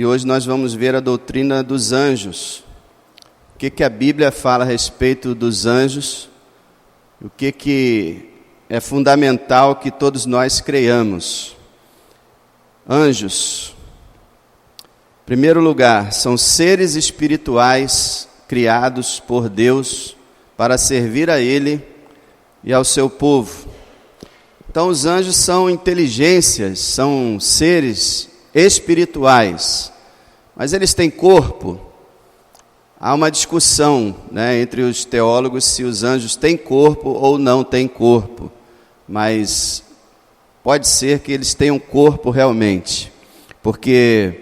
e hoje nós vamos ver a doutrina dos anjos. O que a Bíblia fala a respeito dos anjos, o que é fundamental que todos nós creiamos. Anjos, em primeiro lugar, são seres espirituais criados por Deus para servir a Ele e ao seu povo. Então, os anjos são inteligências, são seres espirituais, mas eles têm corpo. Há uma discussão, entre os teólogos se os anjos têm corpo ou não têm corpo, mas pode ser que eles tenham corpo realmente, porque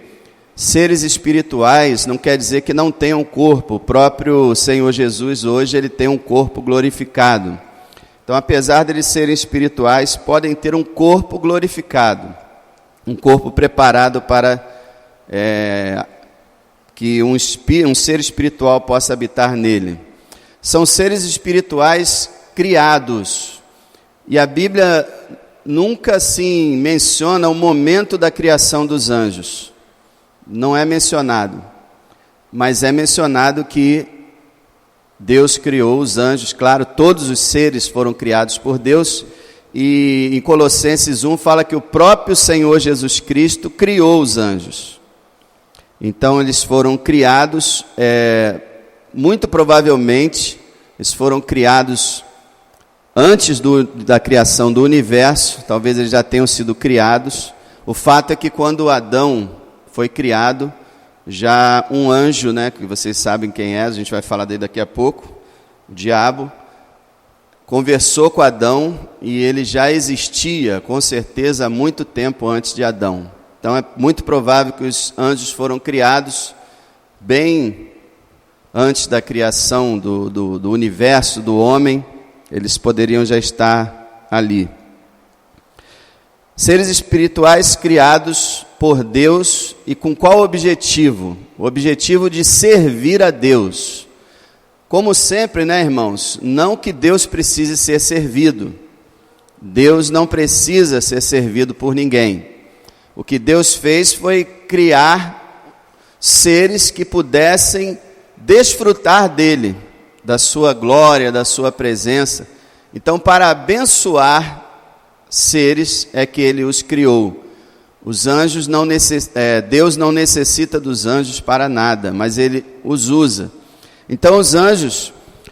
seres espirituais não quer dizer que não tenham corpo. O próprio Senhor Jesus hoje ele tem um corpo glorificado. Então, apesar de eles serem espirituais, podem ter um corpo glorificado, um corpo preparado para que um ser espiritual possa habitar nele. São seres espirituais criados, e a Bíblia nunca assim menciona o momento da criação dos anjos. Não é mencionado, mas é mencionado que Deus criou os anjos. Claro, todos os seres foram criados por Deus, e em Colossenses 1 fala que o próprio Senhor Jesus Cristo criou os anjos. Então eles foram criados, muito provavelmente, eles foram criados antes da criação do universo, talvez eles já tenham sido criados. O fato é que quando Adão foi criado, já um anjo, que vocês sabem quem é, a gente vai falar dele daqui a pouco, o diabo, conversou com Adão, e ele já existia, com certeza, há muito tempo antes de Adão. Então é muito provável que os anjos foram criados bem antes da criação do universo, do homem. Eles poderiam já estar ali. Seres espirituais criados por Deus, e com qual objetivo? O objetivo de servir a Deus. Como sempre, irmãos, não que Deus precise ser servido. Deus não precisa ser servido por ninguém. O que Deus fez foi criar seres que pudessem desfrutar dele, da sua glória, da sua presença. Então, para abençoar seres é que ele os criou. Os anjos Deus não necessita dos anjos para nada, mas ele os usa. Então, os anjos,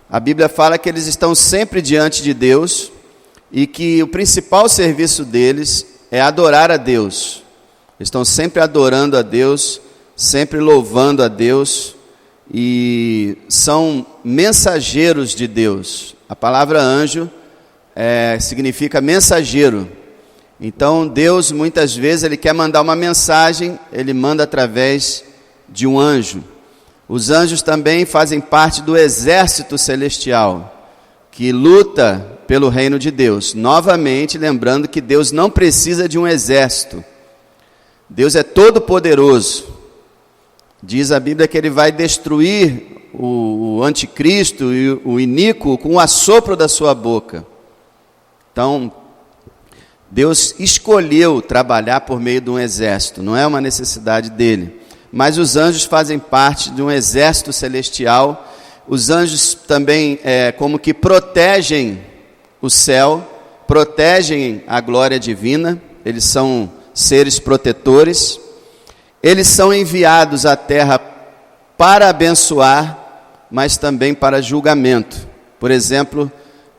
a Bíblia fala que eles estão sempre diante de Deus, e que o principal serviço deles é adorar a Deus. Eles estão sempre adorando a Deus, sempre louvando a Deus, e são mensageiros de Deus. A palavra anjo significa mensageiro. Então, Deus, muitas vezes, ele quer mandar uma mensagem, ele manda através de um anjo. Os anjos também fazem parte do exército celestial, que luta pelo reino de Deus. Novamente, lembrando que Deus não precisa de um exército. Deus é todo poderoso. Diz a Bíblia que ele vai destruir o anticristo e o iníquo com o assopro da sua boca. Então, Deus escolheu trabalhar por meio de um exército, não é uma necessidade dele. Mas os anjos fazem parte de um exército celestial. Os anjos também como que protegem o céu, protegem a glória divina. Eles são seres protetores. Eles são enviados à terra para abençoar, mas também para julgamento. Por exemplo,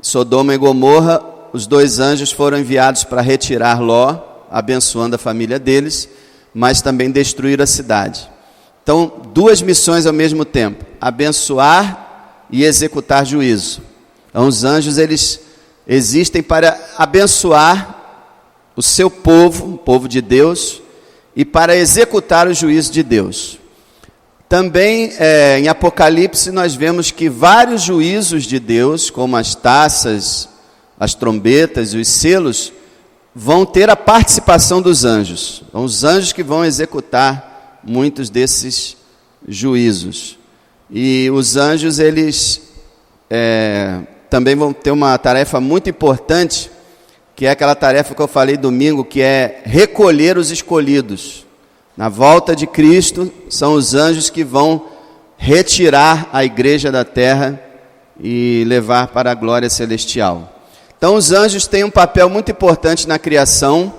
Sodoma e Gomorra, os dois anjos foram enviados para retirar Ló, abençoando a família deles, mas também destruir a cidade. Então, duas missões ao mesmo tempo: abençoar e executar juízo. Então, os anjos, eles existem para abençoar o seu povo, o povo de Deus, e para executar o juízo de Deus. Também, em Apocalipse, nós vemos que vários juízos de Deus, como as taças, as trombetas e os selos, vão ter a participação dos anjos. São os anjos que vão executar muitos desses juízos. E os anjos, eles também vão ter uma tarefa muito importante, que é aquela tarefa que eu falei domingo, que é recolher os escolhidos. Na volta de Cristo, são os anjos que vão retirar a igreja da terra e levar para a glória celestial. Então os anjos têm um papel muito importante na criação.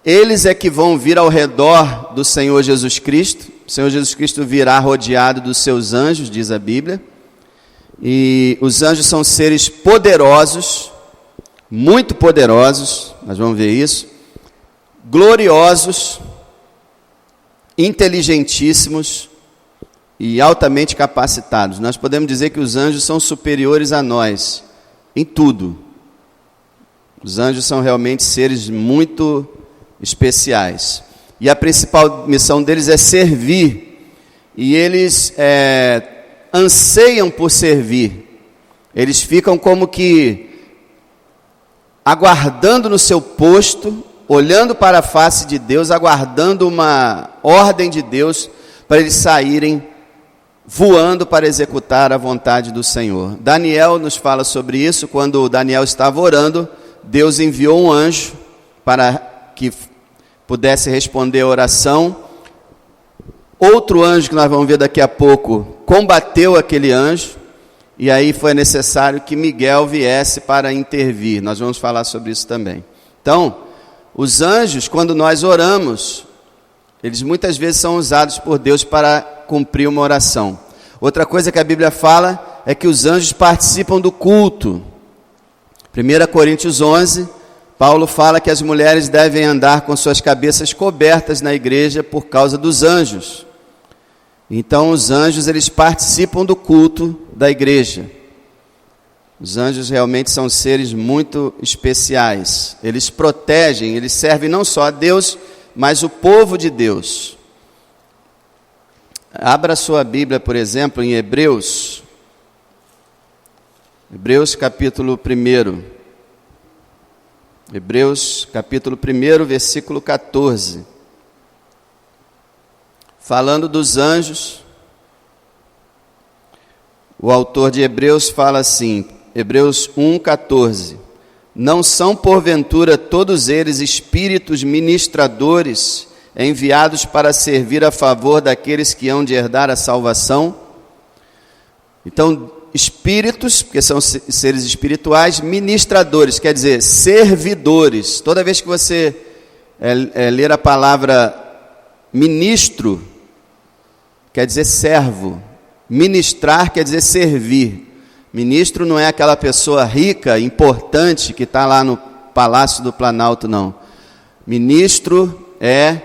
Eles é que vão vir ao redor do Senhor Jesus Cristo. O Senhor Jesus Cristo virá rodeado dos seus anjos, diz a Bíblia. E os anjos são seres poderosos, muito poderosos, nós vamos ver isso, gloriosos, inteligentíssimos e altamente capacitados. Nós podemos dizer que os anjos são superiores a nós em tudo. Os anjos são realmente seres muito especiais. E a principal missão deles é servir. E eles anseiam por servir. Eles ficam como que aguardando no seu posto, olhando para a face de Deus, aguardando uma ordem de Deus para eles saírem voando para executar a vontade do Senhor. Daniel nos fala sobre isso. Quando Daniel estava orando, Deus enviou um anjo para que pudesse responder a oração. Outro anjo, que nós vamos ver daqui a pouco, combateu aquele anjo, e aí foi necessário que Miguel viesse para intervir. Nós vamos falar sobre isso também. Então, os anjos, quando nós oramos, eles muitas vezes são usados por Deus para cumprir uma oração. Outra coisa que a Bíblia fala é que os anjos participam do culto. 1 Coríntios 11, Paulo fala que as mulheres devem andar com suas cabeças cobertas na igreja por causa dos anjos. Então os anjos, eles participam do culto da igreja. Os anjos realmente são seres muito especiais. Eles protegem, eles servem não só a Deus, mas o povo de Deus. Abra sua Bíblia, por exemplo, em Hebreus. Hebreus capítulo 1. Hebreus capítulo 1, versículo 14. Falando dos anjos, o autor de Hebreus fala assim, Hebreus 1:14. Não são porventura todos eles espíritos ministradores, enviados para servir a favor daqueles que hão de herdar a salvação? Então, espíritos, porque são seres espirituais, ministradores, quer dizer, servidores. Toda vez que você ler a palavra ministro, quer dizer servo. Ministrar quer dizer servir. Ministro não é aquela pessoa rica, importante, que está lá no Palácio do Planalto, não. Ministro é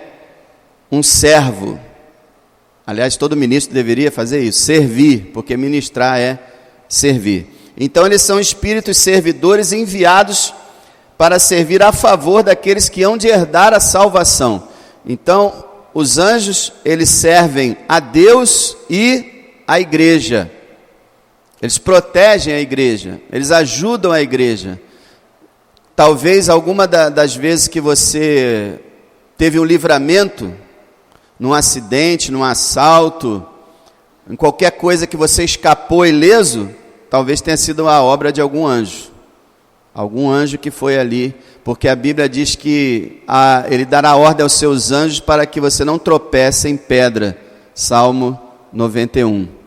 um servo. Aliás, todo ministro deveria fazer isso, servir, porque ministrar é servir. Então, eles são espíritos servidores enviados para servir a favor daqueles que hão de herdar a salvação. Então, os anjos, eles servem a Deus e a igreja. Eles protegem a igreja, eles ajudam a igreja. Talvez alguma das vezes que você teve um livramento, num acidente, num assalto, em qualquer coisa que você escapou ileso, talvez tenha sido a obra de algum anjo. Algum anjo que foi ali, porque a Bíblia diz que ele dará ordem aos seus anjos para que você não tropece em pedra. Salmo 91.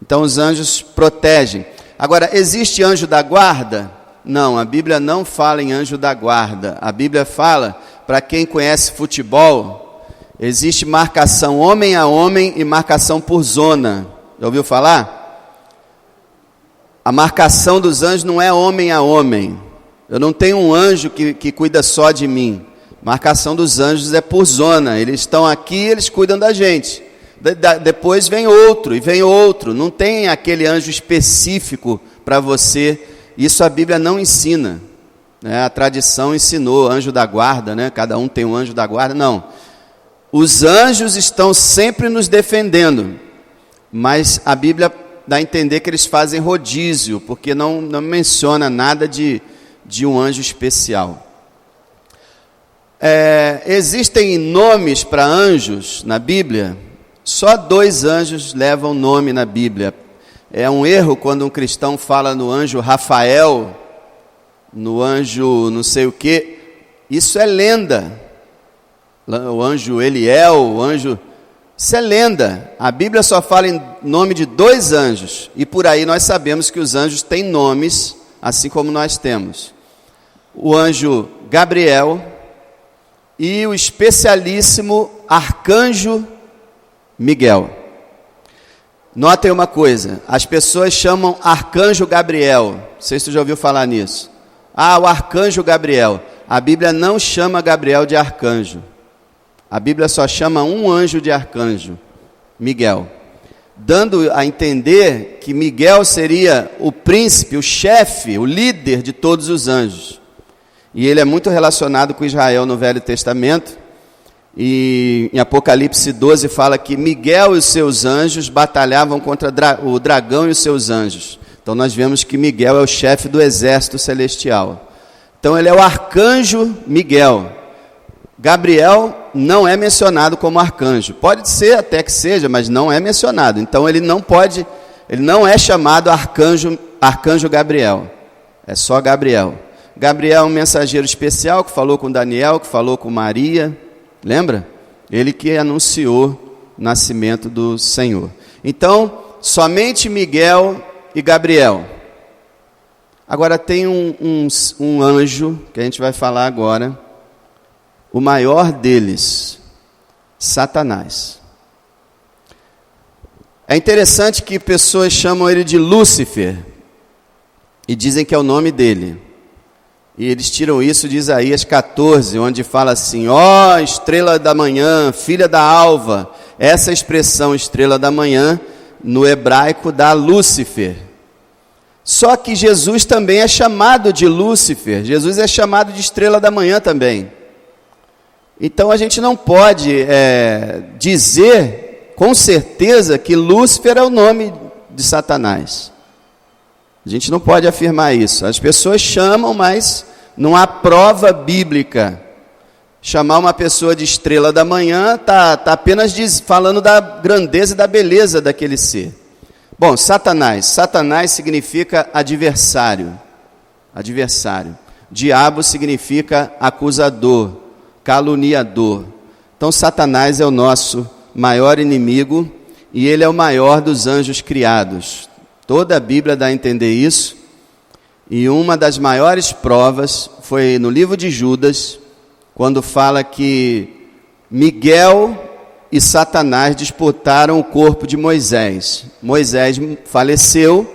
Então os anjos protegem. Agora, existe anjo da guarda? Não, a Bíblia não fala em anjo da guarda. A Bíblia fala, para quem conhece futebol, existe marcação homem a homem e marcação por zona. Já ouviu falar? A marcação dos anjos não é homem a homem. Eu não tenho um anjo que cuida só de mim. Marcação dos anjos é por zona. Eles estão aqui, eles cuidam da gente. Depois vem outro e vem outro. Não tem aquele anjo específico para você. Isso a Bíblia não ensina. Né? A tradição ensinou anjo da guarda, né? Cada um tem um anjo da guarda. Não. Os anjos estão sempre nos defendendo. Mas a Bíblia dá a entender que eles fazem rodízio, porque não menciona nada de um anjo especial. Existem nomes para anjos na Bíblia? Só 2 anjos levam nome na Bíblia. É um erro quando um cristão fala no anjo Rafael, no anjo não sei o quê. Isso é lenda. o anjo Eliel, o anjo... Isso é lenda. A Bíblia só fala em nome de 2 anjos. E por aí nós sabemos que os anjos têm nomes, assim como nós temos. O anjo Gabriel e o especialíssimo arcanjo Miguel. Notem uma coisa, as pessoas chamam arcanjo Gabriel. Não sei se você já ouviu falar nisso. Ah, o arcanjo Gabriel. A Bíblia não chama Gabriel de arcanjo. A Bíblia só chama um anjo de arcanjo, Miguel, dando a entender que Miguel seria o príncipe, o chefe, o líder de todos os anjos. E ele é muito relacionado com Israel no Velho Testamento. E em Apocalipse 12 fala que Miguel e os seus anjos batalhavam contra o dragão e os seus anjos. Então nós vemos que Miguel é o chefe do exército celestial. Então ele é o arcanjo Miguel. Gabriel não é mencionado como arcanjo. Pode ser até que seja, mas não é mencionado. Então ele não é chamado arcanjo Gabriel. É só Gabriel. Gabriel é um mensageiro especial que falou com Daniel, que falou com Maria. Lembra? Ele que anunciou o nascimento do Senhor. Então, somente Miguel e Gabriel. Agora tem um anjo, que a gente vai falar agora, o maior deles, Satanás. É interessante que pessoas chamam ele de Lúcifer, e dizem que é o nome dele. E eles tiram isso de Isaías 14, onde fala assim, ó estrela da manhã, filha da alva. Essa expressão estrela da manhã, no hebraico dá Lúcifer. Só que Jesus também é chamado de Lúcifer, Jesus é chamado de estrela da manhã também. Então a gente não pode dizer com certeza que Lúcifer é o nome de Satanás. A gente não pode afirmar isso. As pessoas chamam, mas não há prova bíblica. Chamar uma pessoa de estrela da manhã está apenas falando da grandeza e da beleza daquele ser. Bom, Satanás significa adversário. Adversário. Diabo significa acusador, caluniador. Então Satanás é o nosso maior inimigo e ele é o maior dos anjos criados. Toda a Bíblia dá a entender isso. E uma das maiores provas foi no livro de Judas, quando fala que Miguel e Satanás disputaram o corpo de Moisés. Moisés faleceu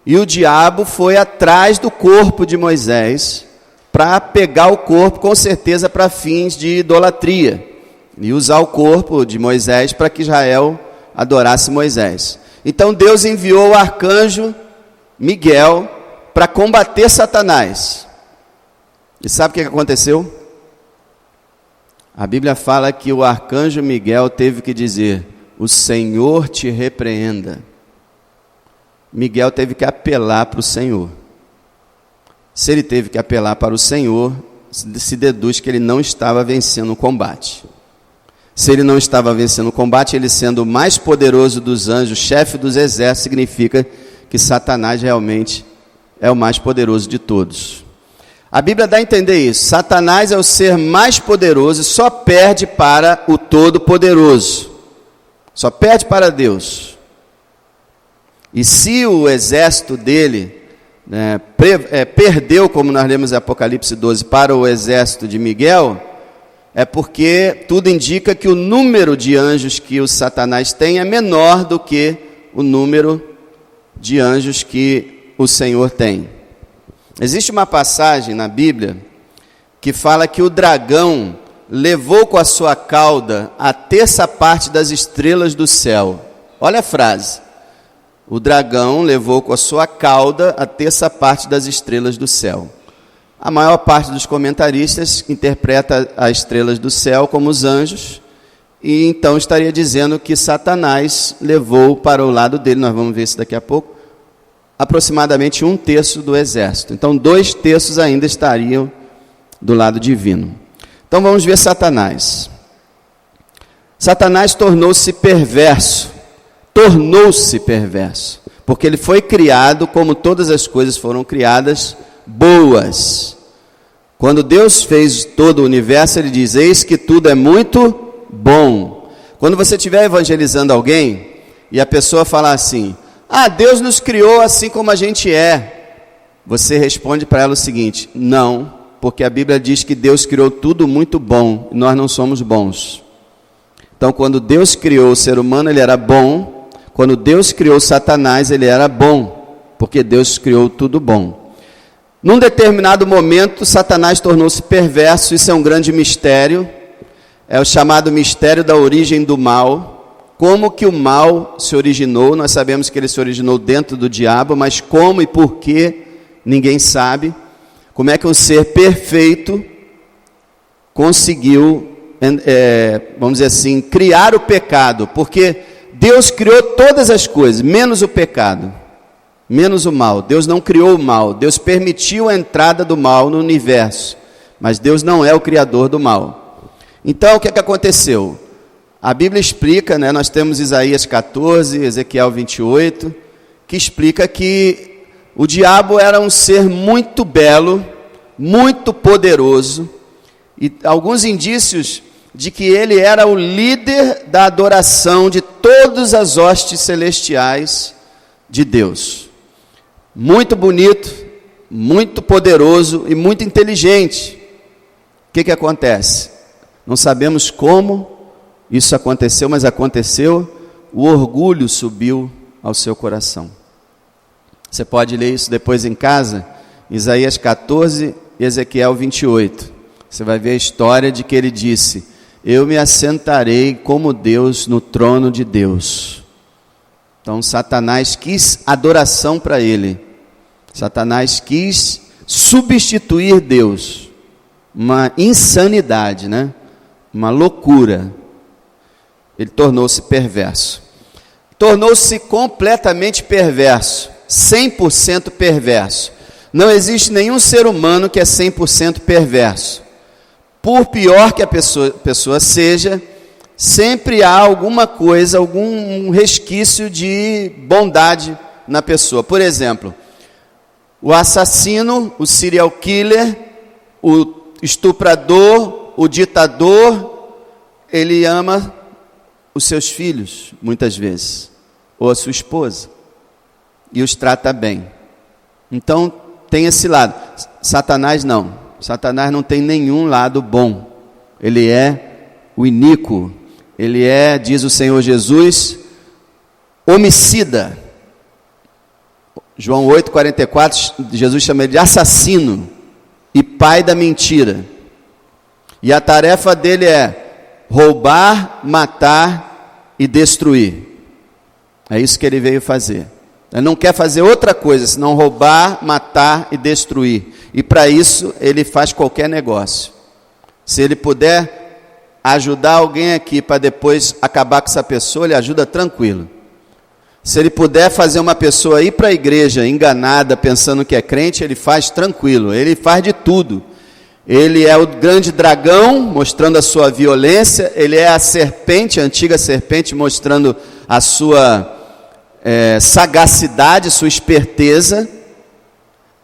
e o diabo foi atrás do corpo de Moisés para pegar o corpo, com certeza para fins de idolatria, e usar o corpo de Moisés para que Israel adorasse Moisés. Então Deus enviou o arcanjo Miguel para combater Satanás. E sabe o que aconteceu? A Bíblia fala que o arcanjo Miguel teve que dizer, o Senhor te repreenda. Miguel teve que apelar para o Senhor. Se ele teve que apelar para o Senhor, se deduz que ele não estava vencendo o combate. Se ele não estava vencendo o combate, ele sendo o mais poderoso dos anjos, chefe dos exércitos, significa que Satanás realmente é o mais poderoso de todos. A Bíblia dá a entender isso. Satanás é o ser mais poderoso e só perde para o Todo-Poderoso. Só perde para Deus. E se o exército dele perdeu, como nós lemos em Apocalipse 12, para o exército de Miguel, é porque tudo indica que o número de anjos que o Satanás tem é menor do que o número de anjos que o Senhor tem. Existe uma passagem na Bíblia que fala que o dragão levou com a sua cauda a terça parte das estrelas do céu. Olha a frase. O dragão levou com a sua cauda a terça parte das estrelas do céu. A maior parte dos comentaristas interpreta as estrelas do céu como os anjos, e então estaria dizendo que Satanás levou para o lado dele, nós vamos ver isso daqui a pouco, aproximadamente 1/3 do exército. Então 2/3 ainda estariam do lado divino. Então vamos ver Satanás. Satanás tornou-se perverso, porque ele foi criado como todas as coisas foram criadas, boas. Quando Deus fez todo o universo, Ele diz: eis que tudo é muito bom. Quando você estiver evangelizando alguém e a pessoa falar assim: Deus nos criou assim como a gente é, você responde para ela o seguinte: não, porque a Bíblia diz que Deus criou tudo muito bom e nós não somos bons. Então, quando Deus criou o ser humano, ele era bom. Quando Deus criou Satanás, ele era bom, porque Deus criou tudo bom. Num determinado momento, Satanás tornou-se perverso. Isso é um grande mistério. É o chamado mistério da origem do mal. Como que o mal se originou? Nós sabemos que ele se originou dentro do diabo, mas como e por que, ninguém sabe. Como é que um ser perfeito conseguiu, vamos dizer assim, criar o pecado? Porque Deus criou todas as coisas, menos o pecado, menos o mal. Deus não criou o mal, Deus permitiu a entrada do mal no universo, mas Deus não é o criador do mal. Então, o que aconteceu? A Bíblia explica, nós temos Isaías 14, Ezequiel 28, que explica que o diabo era um ser muito belo, muito poderoso, e alguns indícios de que ele era o líder da adoração de todas as hostes celestiais de Deus. Muito bonito, muito poderoso e muito inteligente. O que acontece? Não sabemos como isso aconteceu, mas aconteceu. O orgulho subiu ao seu coração. Você pode ler isso depois em casa, Isaías 14 e Ezequiel 28. Você vai ver a história de que ele disse: eu me assentarei como Deus no trono de Deus. Então Satanás quis adoração para ele. Satanás quis substituir Deus. Uma insanidade, uma loucura. Ele tornou-se perverso. Tornou-se completamente perverso. 100% perverso. Não existe nenhum ser humano que é 100% perverso. Por pior que a pessoa seja, sempre há alguma coisa, algum resquício de bondade na pessoa. Por exemplo, o assassino, o serial killer, o estuprador, o ditador, ele ama os seus filhos, muitas vezes, ou a sua esposa, e os trata bem. Então, tem esse lado. Satanás não. Satanás não tem nenhum lado bom. Ele é o iníquo. Ele é, diz o Senhor Jesus, homicida. João 8,44, Jesus chama ele de assassino e pai da mentira. E a tarefa dele é roubar, matar e destruir. É isso que ele veio fazer. Ele não quer fazer outra coisa, senão roubar, matar e destruir. E para isso, ele faz qualquer negócio. Se ele puder ajudar alguém aqui para depois acabar com essa pessoa, ele ajuda tranquilo. Se ele puder fazer uma pessoa ir para a igreja enganada, pensando que é crente, ele faz tranquilo. Ele faz de tudo. Ele é o grande dragão, mostrando a sua violência. Ele é a serpente, a antiga serpente, mostrando a sua sagacidade, sua esperteza,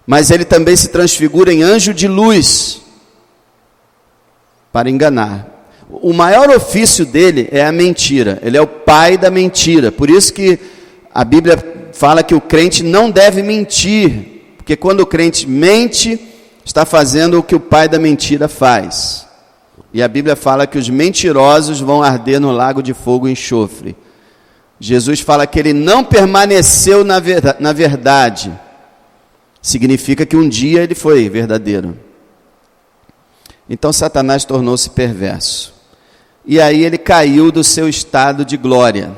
mas ele também se transfigura em anjo de luz para enganar. O maior ofício dele é a mentira. Ele é o pai da mentira. Por isso que a Bíblia fala que o crente não deve mentir, porque quando o crente mente, está fazendo o que o pai da mentira faz. E a Bíblia fala que os mentirosos vão arder no lago de fogo e enxofre. Jesus fala que ele não permaneceu na verdade. Significa que um dia ele foi verdadeiro. Então Satanás tornou-se perverso. E aí ele caiu do seu estado de glória.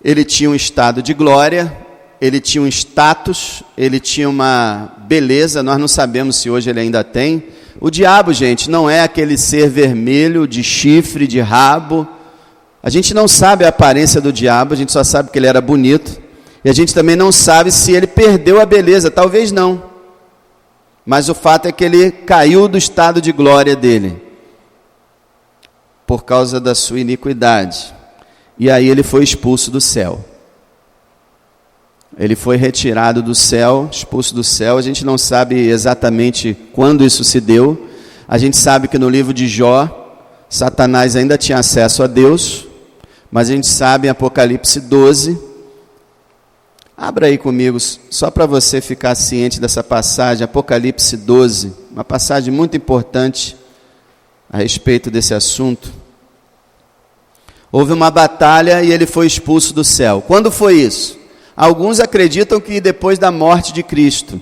Ele tinha um estado de glória, ele tinha um status, ele tinha uma beleza, nós não sabemos se hoje ele ainda tem. O diabo, gente, não é aquele ser vermelho, de chifre, de rabo. A gente não sabe a aparência do diabo, a gente só sabe que ele era bonito. E a gente também não sabe se ele perdeu a beleza, talvez não. Mas o fato é que ele caiu do estado de glória dele, por causa da sua iniquidade. E aí ele foi expulso do céu. Ele foi retirado do céu, expulso do céu. A gente não sabe exatamente quando isso se deu. A gente sabe que no livro de Jó, Satanás ainda tinha acesso a Deus, mas a gente sabe em Apocalipse 12, abra aí comigo, só para você ficar ciente dessa passagem, Apocalipse 12, uma passagem muito importante a respeito desse assunto. Houve uma batalha e ele foi expulso do céu. Quando foi isso? Alguns acreditam que depois da morte de Cristo.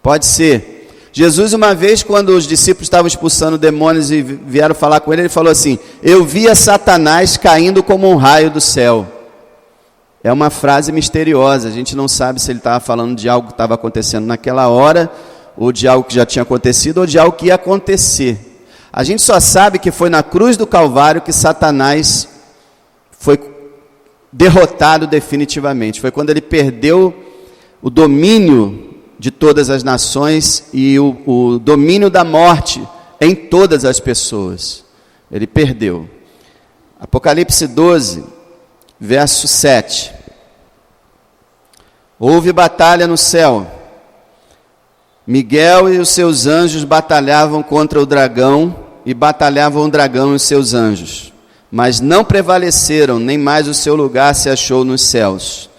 Pode ser. Jesus, uma vez, quando os discípulos estavam expulsando demônios e vieram falar com ele, ele falou assim: eu via Satanás caindo como um raio do céu. É uma frase misteriosa, a gente não sabe se ele estava falando de algo que estava acontecendo naquela hora, ou de algo que já tinha acontecido, ou de algo que ia acontecer. A gente só sabe que foi na cruz do Calvário que Satanás foi derrotado definitivamente. Foi quando ele perdeu o domínio de todas as nações e o domínio da morte em todas as pessoas. Ele perdeu. Apocalipse 12, verso 7. Houve batalha no céu. Miguel e os seus anjos batalhavam contra o dragão, e batalhavam o dragão e os seus anjos. Mas não prevaleceram, nem mais o seu lugar se achou nos céus.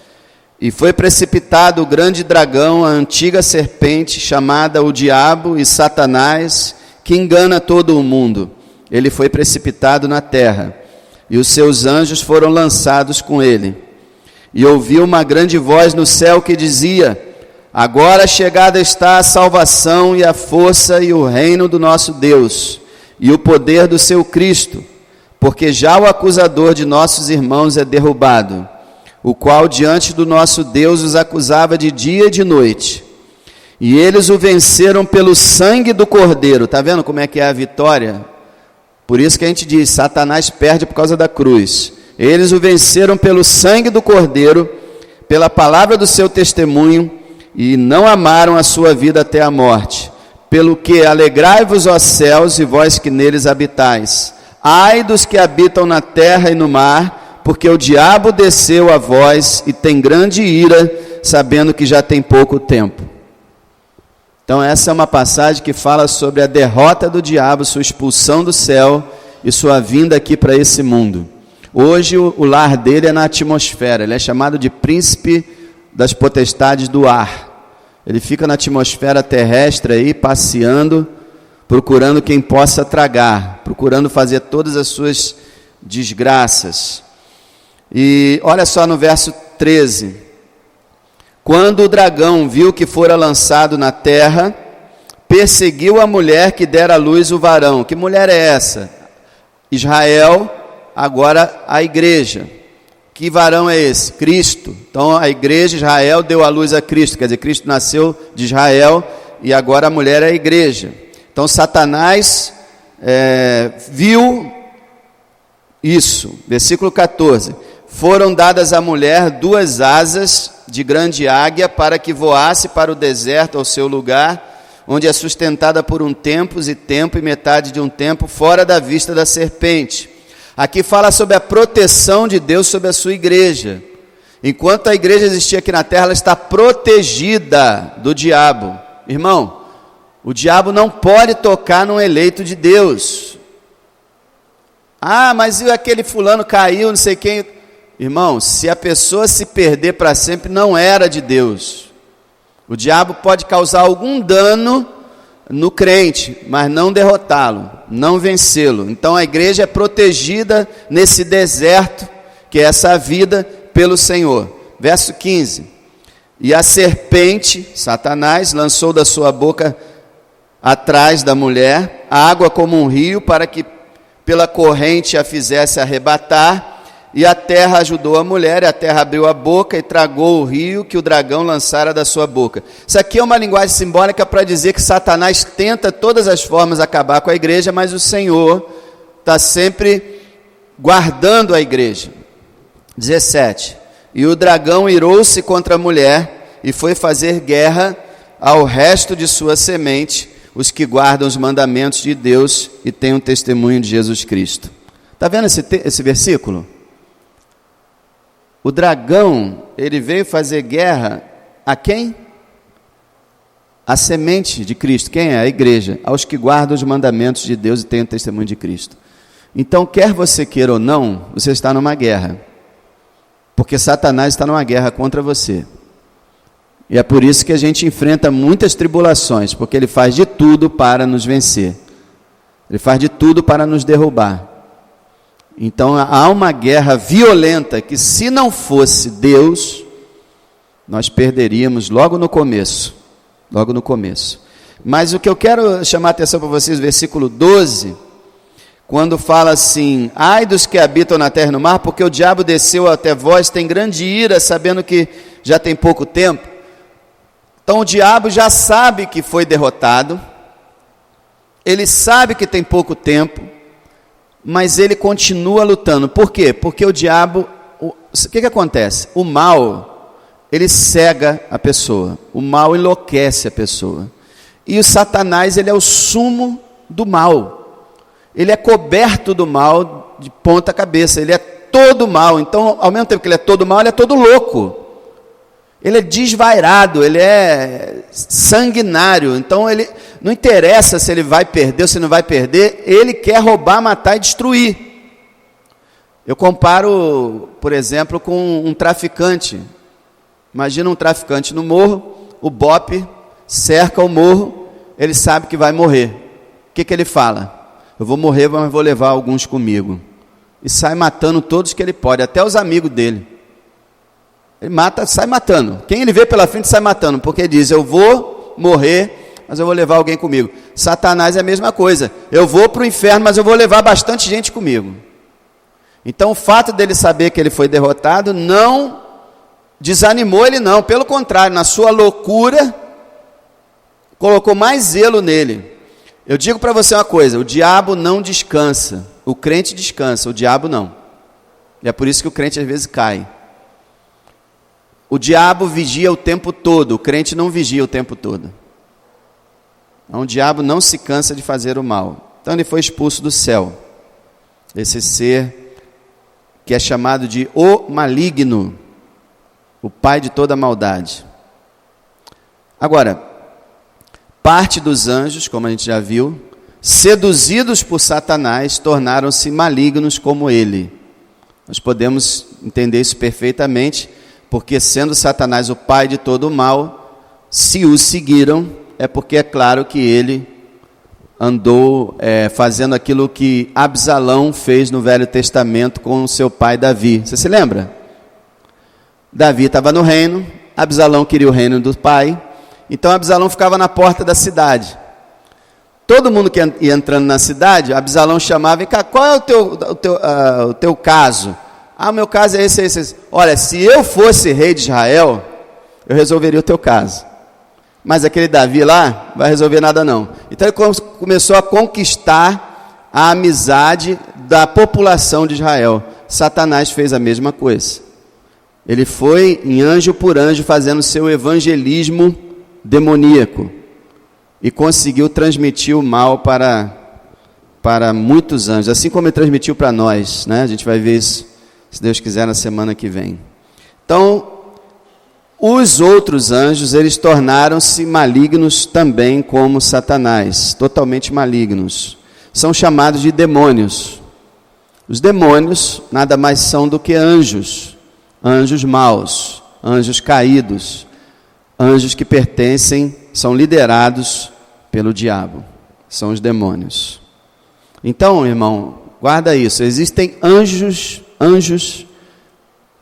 E foi precipitado o grande dragão, a antiga serpente, chamada o Diabo e Satanás, que engana todo o mundo. Ele foi precipitado na terra, e os seus anjos foram lançados com ele. E ouvi uma grande voz no céu que dizia: agora chegada está a salvação e a força e o reino do nosso Deus, e o poder do seu Cristo, porque já o acusador de nossos irmãos é derrubado, o qual diante do nosso Deus os acusava de dia e de noite. E eles o venceram pelo sangue do Cordeiro. Está vendo como é que é a vitória? Por isso que a gente diz, Satanás perde por causa da cruz. Eles o venceram pelo sangue do Cordeiro, pela palavra do seu testemunho, e não amaram a sua vida até a morte. Pelo que alegrai-vos, ó céus, e vós que neles habitais. Ai dos que habitam na terra e no mar, porque o diabo desceu a vós e tem grande ira, sabendo que já tem pouco tempo. Então essa é uma passagem que fala sobre a derrota do diabo, sua expulsão do céu e sua vinda aqui para esse mundo. Hoje o lar dele é na atmosfera, ele é chamado de príncipe das potestades do ar. Ele fica na atmosfera terrestre aí, passeando, procurando quem possa tragar, procurando fazer todas as suas desgraças. E olha só no verso 13. Quando o dragão viu que fora lançado na terra, perseguiu a mulher que dera à luz o varão. Que mulher é essa? Israel, agora a igreja. Que varão é esse? Cristo. Então a igreja, Israel, deu à luz a Cristo. Quer dizer, Cristo nasceu de Israel e agora a mulher é a igreja. Então Satanás viu isso. Versículo 14. Foram dadas à mulher 2 asas de grande águia para que voasse para o deserto ao seu lugar, onde é sustentada por um tempo e metade de um tempo, fora da vista da serpente. Aqui fala sobre a proteção de Deus sobre a sua igreja. Enquanto a igreja existir aqui na terra, ela está protegida do diabo. Irmão, o diabo não pode tocar num eleito de Deus. Ah, mas e aquele fulano caiu, não sei quem. Irmão, se a pessoa se perder para sempre, não era de Deus. O diabo pode causar algum dano no crente, mas não derrotá-lo, não vencê-lo. Então a igreja é protegida nesse deserto, que é essa vida, pelo Senhor. Verso 15. E a serpente, Satanás, lançou da sua boca atrás da mulher água como um rio, para que pela corrente a fizesse arrebatar. E a terra ajudou a mulher, e a terra abriu a boca e tragou o rio que o dragão lançara da sua boca. Isso aqui é uma linguagem simbólica para dizer que Satanás tenta todas as formas acabar com a igreja, mas o Senhor está sempre guardando a igreja. 17. E o dragão irou-se contra a mulher e foi fazer guerra ao resto de sua semente, os que guardam os mandamentos de Deus e têm um testemunho de Jesus Cristo. Está vendo esse versículo? O dragão, ele veio fazer guerra a quem? A semente de Cristo. Quem é? A igreja. Aos que guardam os mandamentos de Deus e têm o testemunho de Cristo. Então, quer você queira ou não, você está numa guerra. Porque Satanás está numa guerra contra você. E é por isso que a gente enfrenta muitas tribulações, porque ele faz de tudo para nos vencer. Ele faz de tudo para nos derrubar. Então há uma guerra violenta que, se não fosse Deus, nós perderíamos logo no começo. Logo no começo. Mas o que eu quero chamar a atenção para vocês, versículo 12, quando fala assim: ai dos que habitam na terra e no mar, porque o diabo desceu até vós, tem grande ira, sabendo que já tem pouco tempo. Então o diabo já sabe que foi derrotado, ele sabe que tem pouco tempo, mas ele continua lutando. Por quê? Porque o diabo, o que acontece? O mal, ele cega a pessoa, o mal enlouquece a pessoa. E o Satanás, ele é o sumo do mal, ele é coberto do mal de ponta cabeça, ele é todo mal. Então, ao mesmo tempo que ele é todo mal, ele é todo louco. Ele é desvairado, ele é sanguinário. Então ele não interessa se ele vai perder ou se não vai perder, ele quer roubar, matar e destruir. Eu comparo, por exemplo, com um traficante. Imagina um traficante no morro, o bope cerca o morro, ele sabe que vai morrer. O que ele fala? Eu vou morrer, mas vou levar alguns comigo. E sai matando todos que ele pode, até os amigos dele. Ele mata, sai matando. Quem ele vê pela frente sai matando, porque ele diz: eu vou morrer, mas eu vou levar alguém comigo. Satanás é a mesma coisa. Eu vou para o inferno, mas eu vou levar bastante gente comigo. Então o fato dele saber que ele foi derrotado não desanimou ele não. Pelo contrário, na sua loucura, colocou mais zelo nele. Eu digo para você uma coisa: o diabo não descansa. O crente descansa, o diabo não. E é por isso que o crente às vezes cai. O diabo vigia o tempo todo, o crente não vigia o tempo todo. Então, o diabo não se cansa de fazer o mal. Então ele foi expulso do céu. Esse ser que é chamado de o maligno, o pai de toda maldade. Agora, parte dos anjos, como a gente já viu, seduzidos por Satanás, tornaram-se malignos como ele. Nós podemos entender isso perfeitamente, porque sendo Satanás o pai de todo o mal, se o seguiram, é porque é claro que ele andou fazendo aquilo que Absalão fez no Velho Testamento com o seu pai Davi. Você se lembra? Davi estava no reino, Absalão queria o reino do pai, então Absalão ficava na porta da cidade. Todo mundo que ia entrando na cidade, Absalão chamava: vem cá, qual é o teu caso? Ah, o meu caso é esse. Olha, se eu fosse rei de Israel, eu resolveria o teu caso. Mas aquele Davi lá, não vai resolver nada não. Então ele começou a conquistar a amizade da população de Israel. Satanás fez a mesma coisa. Ele foi em anjo por anjo fazendo seu evangelismo demoníaco. E conseguiu transmitir o mal para muitos anjos. Assim como ele transmitiu para nós, né? A gente vai ver isso, se Deus quiser, na semana que vem. Então, os outros anjos, eles tornaram-se malignos também como Satanás, totalmente malignos. São chamados de demônios. Os demônios nada mais são do que anjos, anjos maus, anjos caídos, anjos que pertencem, são liderados pelo diabo, são os demônios. Então, irmão, guarda isso, existem anjos,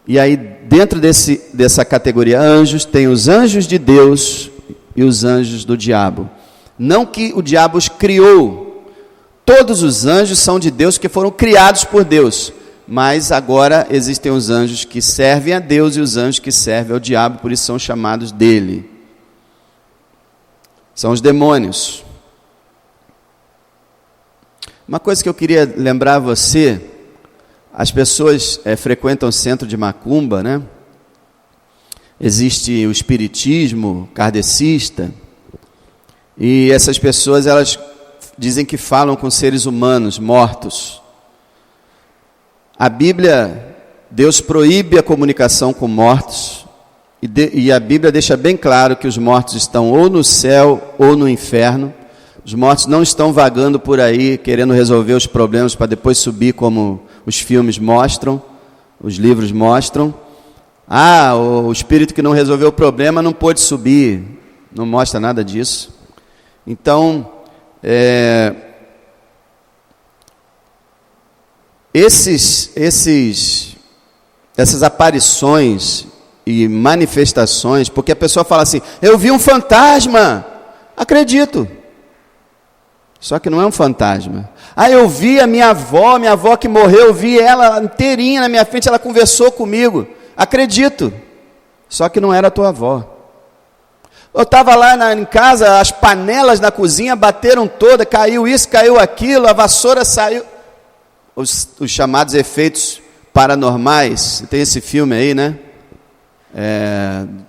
e aí dentro dessa categoria anjos, tem os anjos de Deus e os anjos do diabo. Não que o diabo os criou, todos os anjos são de Deus, que foram criados por Deus, mas agora existem os anjos que servem a Deus e os anjos que servem ao diabo, por isso são chamados dele. São os demônios. Uma coisa que eu queria lembrar a você: as pessoas frequentam o centro de macumba, né? Existe o espiritismo kardecista, e essas pessoas, elas dizem que falam com seres humanos mortos. A Bíblia Deus proíbe a comunicação com mortos, e a Bíblia deixa bem claro que os mortos estão ou no céu ou no inferno. Os mortos não estão vagando por aí querendo resolver os problemas para depois subir, como os filmes mostram, os livros mostram. O espírito que não resolveu o problema não pôde subir. Não mostra nada disso. Então, essas aparições e manifestações, porque a pessoa fala assim: eu vi um fantasma. Acredito. Só que não é um fantasma. Eu vi a minha avó que morreu, eu vi ela inteirinha na minha frente, ela conversou comigo. Acredito. Só que não era a tua avó. Eu estava lá em casa, as panelas na cozinha bateram toda, caiu isso, caiu aquilo, a vassoura saiu. Os chamados efeitos paranormais. Tem esse filme aí, né?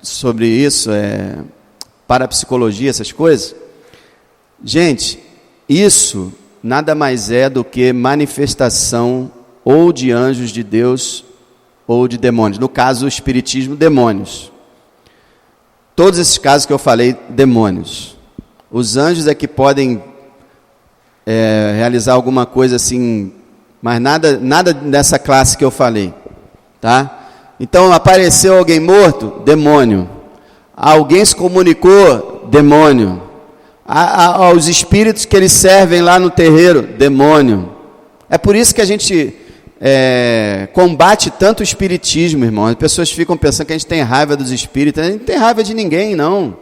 Sobre isso, parapsicologia, essas coisas. Gente, isso nada mais é do que manifestação ou de anjos de Deus ou de demônios. No caso, o espiritismo, demônios. Todos esses casos que eu falei, demônios. Os anjos é que podem realizar alguma coisa assim, mas nada dessa classe que eu falei, tá? Então, apareceu alguém morto? Demônio. Alguém se comunicou? Demônio. Aos espíritos que eles servem lá no terreiro? Demônio. É por isso que a gente combate tanto o espiritismo, irmão. As pessoas ficam pensando que a gente tem raiva dos espíritos. A gente não tem raiva de ninguém, não.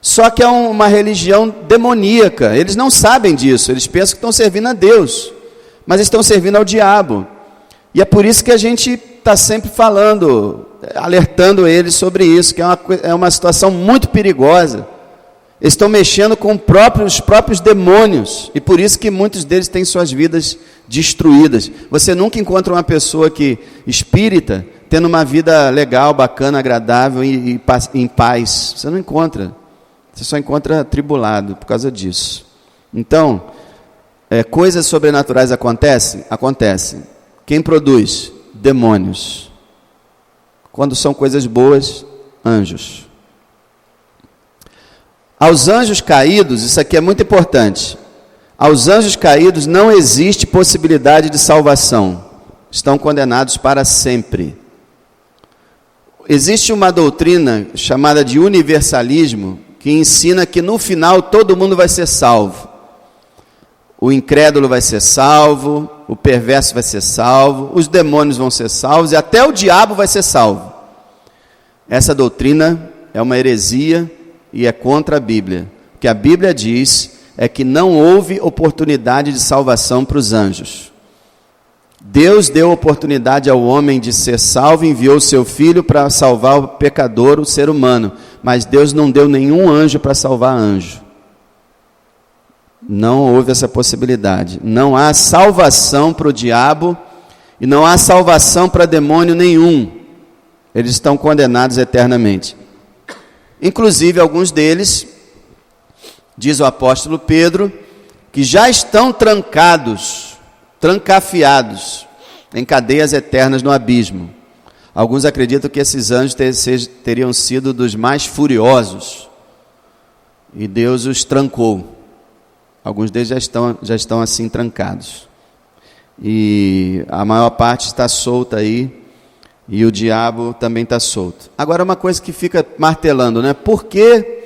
Só que é uma religião demoníaca. Eles não sabem disso. Eles pensam que estão servindo a Deus, mas estão servindo ao diabo. E é por isso que a gente está sempre falando, alertando eles sobre isso, que é uma situação muito perigosa. Eles estão mexendo com os próprios demônios, e por isso que muitos deles têm suas vidas destruídas. Você nunca encontra uma pessoa espírita tendo uma vida legal, bacana, agradável e em paz. Você não encontra. Você só encontra atribulado por causa disso. Então, coisas sobrenaturais acontecem? Acontecem. Quem produz? Demônios. Quando são coisas boas, anjos. Aos anjos caídos, isso aqui é muito importante. Aos anjos caídos não existe possibilidade de salvação. Estão condenados para sempre. Existe uma doutrina chamada de universalismo, que ensina que no final todo mundo vai ser salvo. O incrédulo vai ser salvo, o perverso vai ser salvo, os demônios vão ser salvos e até o diabo vai ser salvo. Essa doutrina é uma heresia e é contra a Bíblia. O que a Bíblia diz é que não houve oportunidade de salvação para os anjos. Deus deu oportunidade ao homem de ser salvo, enviou o seu filho para salvar o pecador, o ser humano, mas Deus não deu nenhum anjo para salvar anjo. Não houve essa possibilidade. Não há salvação para o diabo e não há salvação para demônio nenhum. Eles estão condenados eternamente. Inclusive, alguns deles, diz o apóstolo Pedro, que já estão trancafiados em cadeias eternas no abismo. Alguns acreditam que esses anjos teriam sido dos mais furiosos e Deus os trancou. Alguns deles já estão assim trancados. E a maior parte está solta aí, e o diabo também está solto. Agora, uma coisa que fica martelando, né? Por que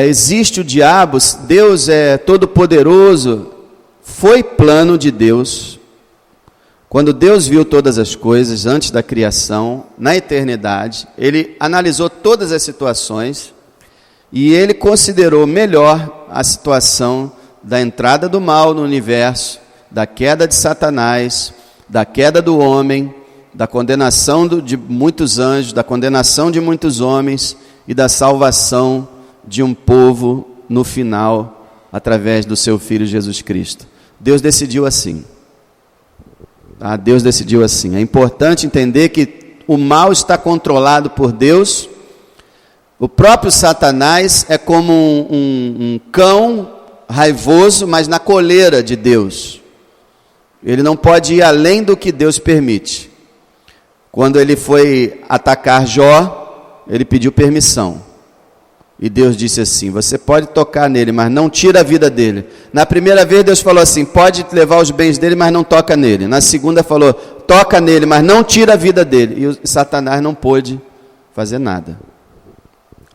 existe o diabo? Deus é todo-poderoso. Foi plano de Deus. Quando Deus viu todas as coisas antes da criação, na eternidade, Ele analisou todas as situações e Ele considerou melhor a situação da entrada do mal no universo, da queda de Satanás, da queda do homem, da condenação de muitos anjos, da condenação de muitos homens e da salvação de um povo no final, através do seu Filho Jesus Cristo. Deus decidiu assim. Tá? Deus decidiu assim. É importante entender que o mal está controlado por Deus. O próprio Satanás é como um cão raivoso, mas na coleira de Deus. Ele não pode ir além do que Deus permite. Quando ele foi atacar Jó, ele pediu permissão. E Deus disse assim: você pode tocar nele, mas não tira a vida dele. Na primeira vez Deus falou assim: pode levar os bens dele, mas não toca nele. Na segunda falou: toca nele, mas não tira a vida dele. E Satanás não pôde fazer nada.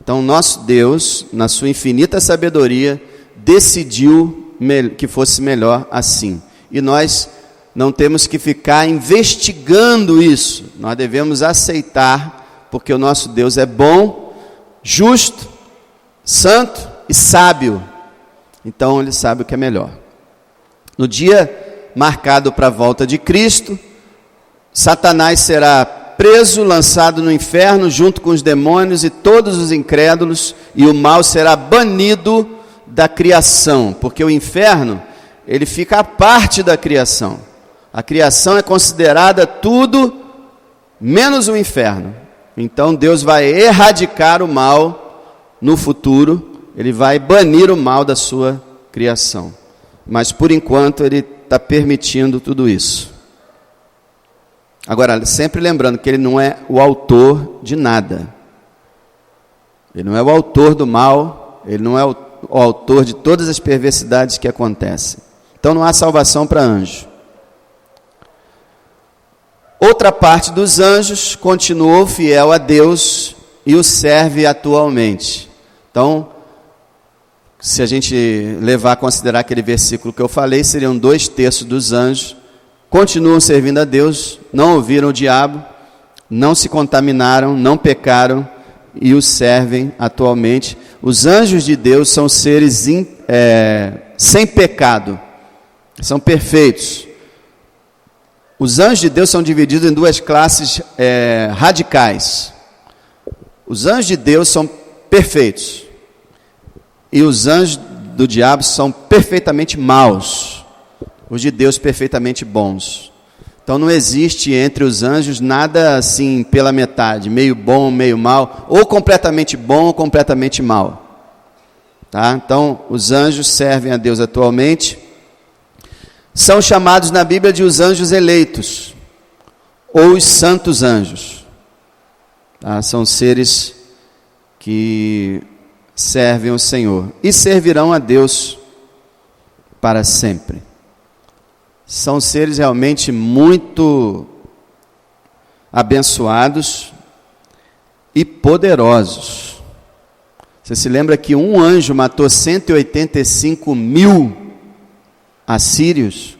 Então nosso Deus, na sua infinita sabedoria, decidiu que fosse melhor assim. E nós não temos que ficar investigando isso. Nós devemos aceitar, porque o nosso Deus é bom, justo, santo e sábio. Então ele sabe o que é melhor. No dia marcado para a volta de Cristo, Satanás será preso, lançado no inferno junto com os demônios e todos os incrédulos, e o mal será banido da criação, porque o inferno, ele fica à parte da criação. A criação é considerada tudo menos o inferno. Então Deus vai erradicar o mal no futuro, ele vai banir o mal da sua criação. Mas por enquanto ele está permitindo tudo isso. Agora, sempre lembrando que ele não é o autor de nada. Ele não é o autor do mal, ele não é o autor de todas as perversidades que acontecem. Então não há salvação para anjo. Outra parte dos anjos continuou fiel a Deus e o serve atualmente. Então, se a gente levar a considerar aquele versículo que eu falei, seriam 2/3 dos anjos continuam servindo a Deus, não ouviram o diabo, não se contaminaram, não pecaram e o servem atualmente. Os anjos de Deus são seres sem pecado, são perfeitos. Os anjos de Deus são divididos em duas classes radicais. Os anjos de Deus são perfeitos e os anjos do diabo são perfeitamente maus. Os de Deus perfeitamente bons. Então não existe entre os anjos nada assim pela metade, meio bom, meio mal, ou completamente bom ou completamente mal. Tá? Então os anjos servem a Deus atualmente. São chamados na Bíblia de os anjos eleitos, ou os santos anjos. Tá? São seres que servem ao Senhor e servirão a Deus para sempre. São seres realmente muito abençoados e poderosos. Você se lembra que um anjo matou 185.000 assírios?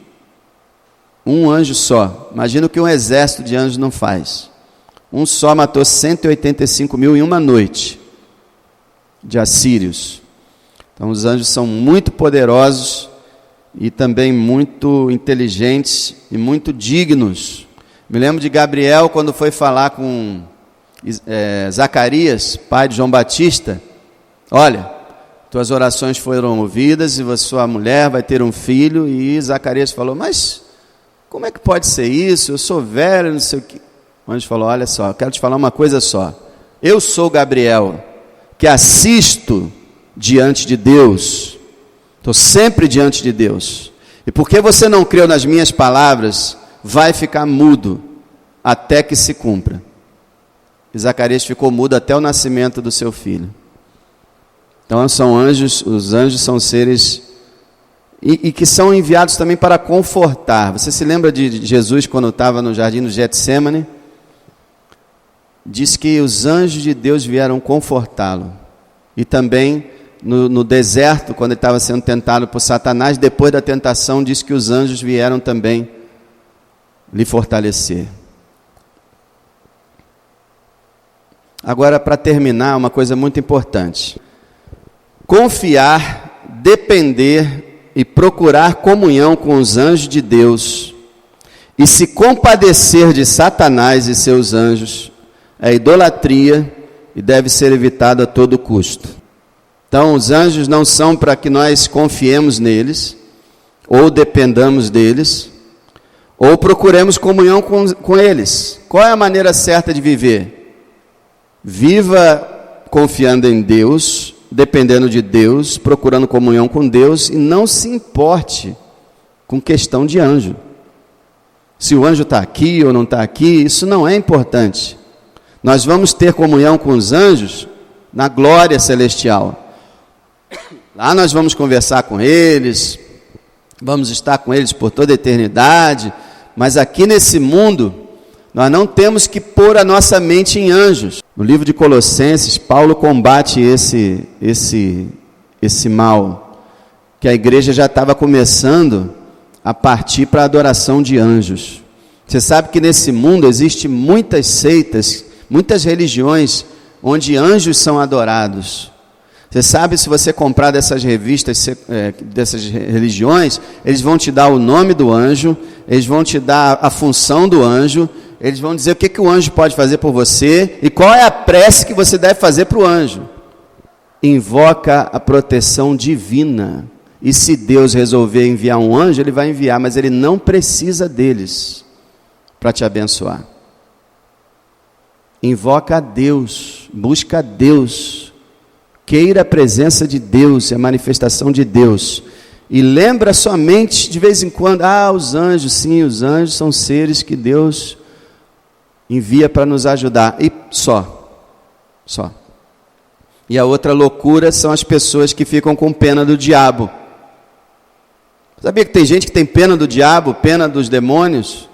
Um anjo só. Imagina o que um exército de anjos não faz. Um só matou 185.000 em uma noite de assírios. Então os anjos são muito poderosos e também muito inteligentes e muito dignos. Me lembro de Gabriel, quando foi falar com Zacarias, pai de João Batista: olha, tuas orações foram ouvidas e sua mulher vai ter um filho. E Zacarias falou: mas como é que pode ser isso? Eu sou velho, não sei o que. O anjo falou: olha só, eu quero te falar uma coisa só. Eu sou Gabriel, que assisto diante de Deus. Estou sempre diante de Deus. E porque você não creu nas minhas palavras, vai ficar mudo até que se cumpra. E Zacarias ficou mudo até o nascimento do seu filho. Então são anjos, os anjos são seres e que são enviados também para confortar. Você se lembra de Jesus quando estava no jardim do Getsêmani? Diz que os anjos de Deus vieram confortá-lo. E também no deserto, quando ele estava sendo tentado por Satanás, depois da tentação, diz que os anjos vieram também lhe fortalecer. Agora, para terminar, uma coisa muito importante: confiar, depender e procurar comunhão com os anjos de Deus e se compadecer de Satanás e seus anjos é idolatria e deve ser evitado a todo custo. Então, os anjos não são para que nós confiemos neles, ou dependamos deles, ou procuremos comunhão com eles. Qual é a maneira certa de viver? Viva confiando em Deus, dependendo de Deus, procurando comunhão com Deus, e não se importe com questão de anjo. Se o anjo está aqui ou não está aqui, isso não é importante. Nós vamos ter comunhão com os anjos na glória celestial. Lá nós vamos conversar com eles, vamos estar com eles por toda a eternidade, mas aqui nesse mundo, nós não temos que pôr a nossa mente em anjos. No livro de Colossenses, Paulo combate esse mal, que a igreja já estava começando a partir para a adoração de anjos. Você sabe que nesse mundo existe muitas seitas, muitas religiões, onde anjos são adorados. Você sabe, se você comprar dessas revistas, dessas religiões, eles vão te dar o nome do anjo, eles vão te dar a função do anjo, eles vão dizer o que o anjo pode fazer por você e qual é a prece que você deve fazer para o anjo. Invoca a proteção divina. E se Deus resolver enviar um anjo, ele vai enviar, mas ele não precisa deles para te abençoar. Invoca a Deus, busca a Deus, queira a presença de Deus, a manifestação de Deus. E lembra somente de vez em quando, os anjos, sim, os anjos são seres que Deus envia para nos ajudar. E só. E a outra loucura são as pessoas que ficam com pena do diabo. Sabia que tem gente que tem pena do diabo, pena dos demônios?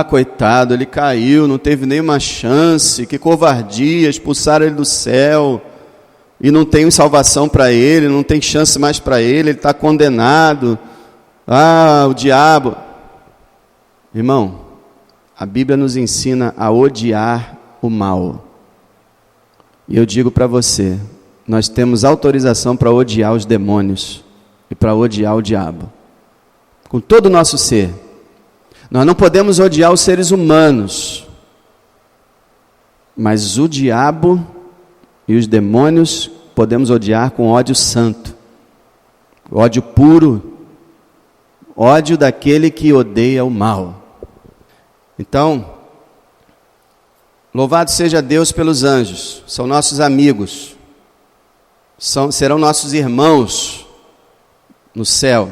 Coitado, ele caiu, não teve nenhuma chance, que covardia, expulsaram ele do céu, e não tem salvação para ele, não tem chance mais para ele está condenado. O diabo. Irmão, a Bíblia nos ensina a odiar o mal. E eu digo para você, nós temos autorização para odiar os demônios e para odiar o diabo, com todo o nosso ser. Nós não podemos odiar os seres humanos, mas o diabo e os demônios podemos odiar com ódio santo, ódio puro, ódio daquele que odeia o mal. Então, louvado seja Deus pelos anjos, são nossos amigos, serão nossos irmãos no céu,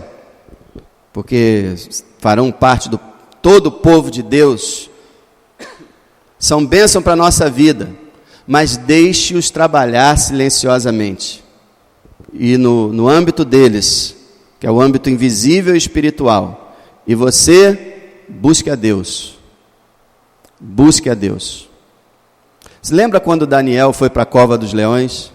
porque farão parte do todo o povo de Deus, são bênção para a nossa vida, mas deixe-os trabalhar silenciosamente, e no âmbito deles, que é o âmbito invisível e espiritual, e você busque a Deus, Você lembra quando Daniel foi para a cova dos leões?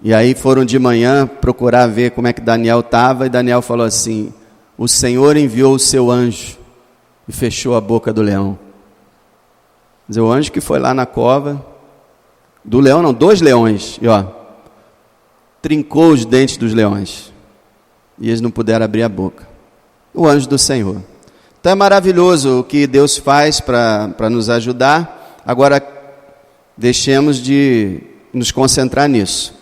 E aí foram de manhã procurar ver como é que Daniel estava, e Daniel falou assim: o Senhor enviou o seu anjo e fechou a boca do leão. Quer dizer, o anjo que foi lá na cova do leão, não, dos leões, e trincou os dentes dos leões, e eles não puderam abrir a boca. O anjo do Senhor. Então é maravilhoso o que Deus faz para nos ajudar. Agora, deixemos de nos concentrar nisso.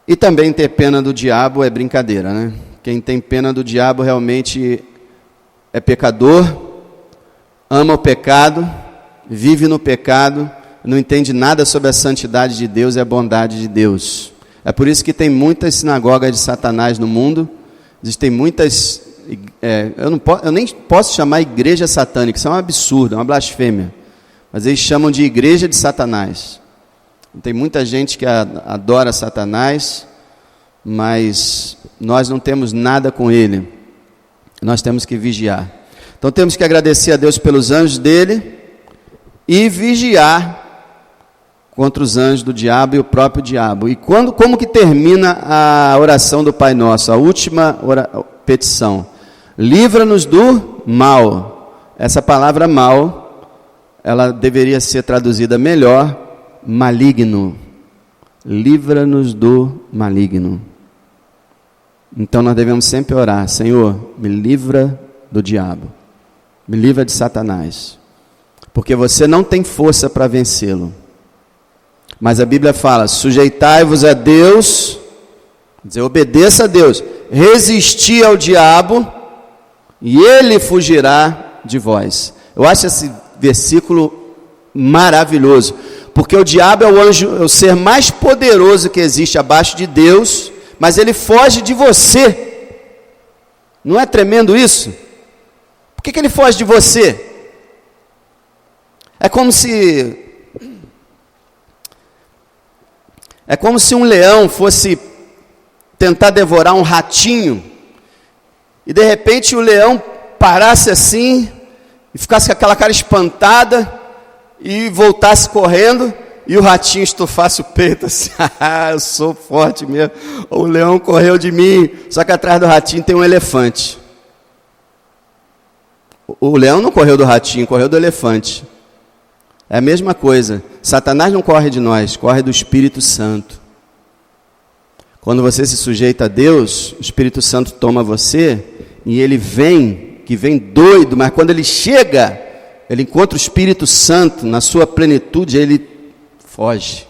E também ter pena do diabo é brincadeira, né? Quem tem pena do diabo realmente é pecador, ama o pecado, vive no pecado, não entende nada sobre a santidade de Deus e a bondade de Deus. É por isso que tem muitas sinagogas de Satanás no mundo, existem muitas... eu nem posso chamar igreja satânica, isso é um absurdo, é uma blasfêmia, mas eles chamam de igreja de Satanás. Tem muita gente que adora Satanás, mas nós não temos nada com ele, nós temos que vigiar. Então temos que agradecer a Deus pelos anjos dele e vigiar contra os anjos do diabo e o próprio diabo. E como que termina a oração do Pai Nosso, a última petição? Livra-nos do mal. Essa palavra mal, ela deveria ser traduzida melhor, maligno. Livra-nos do maligno. Então nós devemos sempre orar: Senhor, me livra do diabo, me livra de Satanás, porque você não tem força para vencê-lo. Mas a Bíblia fala: sujeitai-vos a Deus, quer dizer, obedeça a Deus, resisti ao diabo e ele fugirá de vós. Eu acho esse versículo maravilhoso, porque o diabo é o anjo, é o ser mais poderoso que existe abaixo de Deus, mas ele foge de você. Não é tremendo isso? Por que ele foge de você? É como se um leão fosse tentar devorar um ratinho, e de repente o leão parasse assim, e ficasse com aquela cara espantada, e voltasse correndo, e o ratinho estufasse o peito assim, eu sou forte mesmo, o leão correu de mim, só que atrás do ratinho tem um elefante. O leão não correu do ratinho, correu do elefante. É a mesma coisa, Satanás não corre de nós, corre do Espírito Santo. Quando você se sujeita a Deus, o Espírito Santo toma você, e ele vem, que vem doido, mas quando ele chega, ele encontra o Espírito Santo na sua plenitude, ele foge,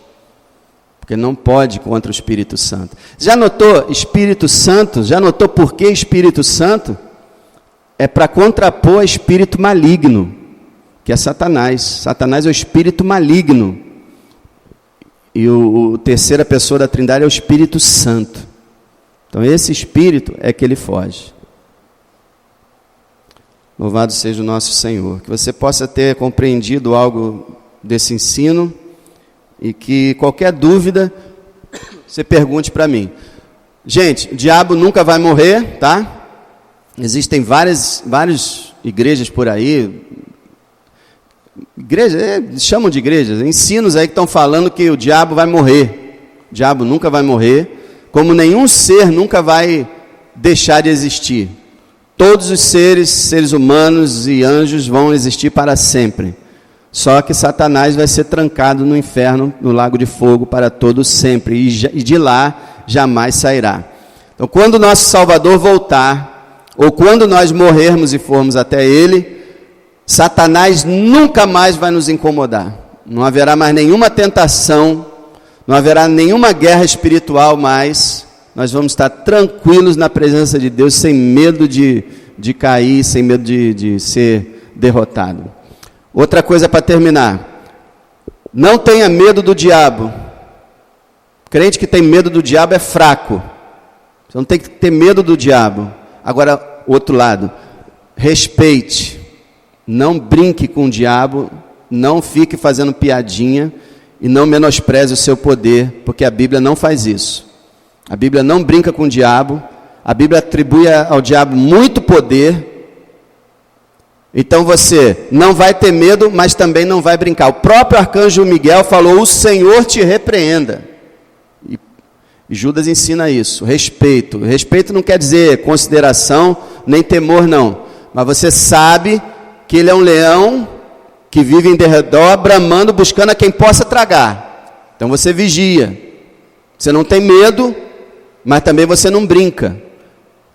porque não pode contra o Espírito Santo. Já notou Espírito Santo? Já notou por que Espírito Santo? É para contrapor espírito maligno, que é Satanás. Satanás é o espírito maligno. E a terceira pessoa da Trindade é o Espírito Santo. Então esse espírito é que ele foge. Louvado seja o nosso Senhor. Que você possa ter compreendido algo desse ensino e que qualquer dúvida você pergunte para mim. Gente, o diabo nunca vai morrer, tá? Existem várias igrejas por aí, chamam de igrejas, ensinos aí que estão falando que o diabo vai morrer. O diabo nunca vai morrer, como nenhum ser nunca vai deixar de existir. Todos os seres humanos e anjos vão existir para sempre. Só que Satanás vai ser trancado no inferno, no lago de fogo, para todo sempre, e de lá jamais sairá. Então, quando o nosso Salvador voltar, ou quando nós morrermos e formos até Ele, Satanás nunca mais vai nos incomodar. Não haverá mais nenhuma tentação, não haverá nenhuma guerra espiritual mais. Nós vamos estar tranquilos na presença de Deus, sem medo de cair, sem medo de ser derrotado. Outra coisa para terminar. Não tenha medo do diabo. Crente que tem medo do diabo é fraco. Você não tem que ter medo do diabo. Agora, outro lado, respeite, não brinque com o diabo, não fique fazendo piadinha e não menospreze o seu poder, porque a Bíblia não faz isso. A Bíblia não brinca com o diabo, a Bíblia atribui ao diabo muito poder, então você não vai ter medo, mas também não vai brincar. O próprio arcanjo Miguel falou, o Senhor te repreenda. E Judas ensina isso, respeito. Respeito não quer dizer consideração, nem temor não. Mas você sabe que ele é um leão que vive em derredor, bramando, buscando a quem possa tragar. Então você vigia. Você não tem medo, mas também você não brinca.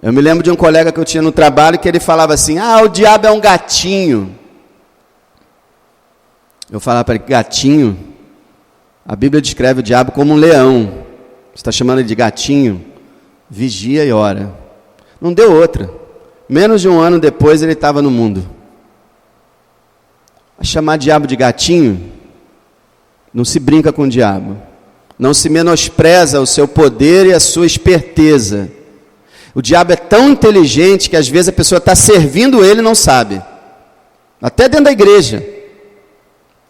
Eu me lembro de um colega que eu tinha no trabalho que ele falava assim, o diabo é um gatinho. Eu falava para ele, gatinho? A Bíblia descreve o diabo como um leão. Você está chamando ele de gatinho? Vigia e ora. Não deu outra. Menos de um ano depois ele estava no mundo. A chamar diabo de gatinho, não se brinca com o diabo. Não se menospreza o seu poder e a sua esperteza. O diabo é tão inteligente que às vezes a pessoa está servindo ele e não sabe. Até dentro da igreja.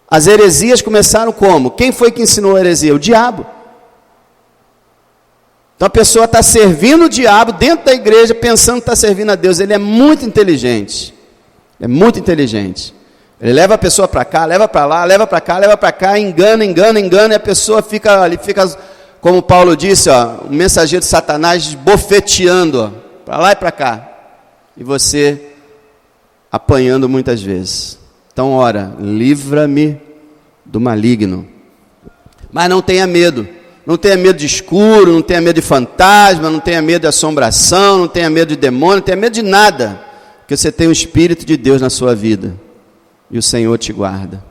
As heresias começaram como? Quem foi que ensinou a heresia? O diabo. Então a pessoa está servindo o diabo dentro da igreja, pensando que está servindo a Deus. Ele é muito inteligente. É muito inteligente. Ele leva a pessoa para cá, leva para lá, leva para cá, leva para cá, engana, e a pessoa fica ali, como Paulo disse, um mensageiro de Satanás bofeteando, para lá e para cá. E você apanhando muitas vezes. Então ora, livra-me do maligno. Mas não tenha medo. Não tenha medo de escuro, não tenha medo de fantasma, não tenha medo de assombração, não tenha medo de demônio, não tenha medo de nada. Porque você tem o Espírito de Deus na sua vida. E o Senhor te guarda.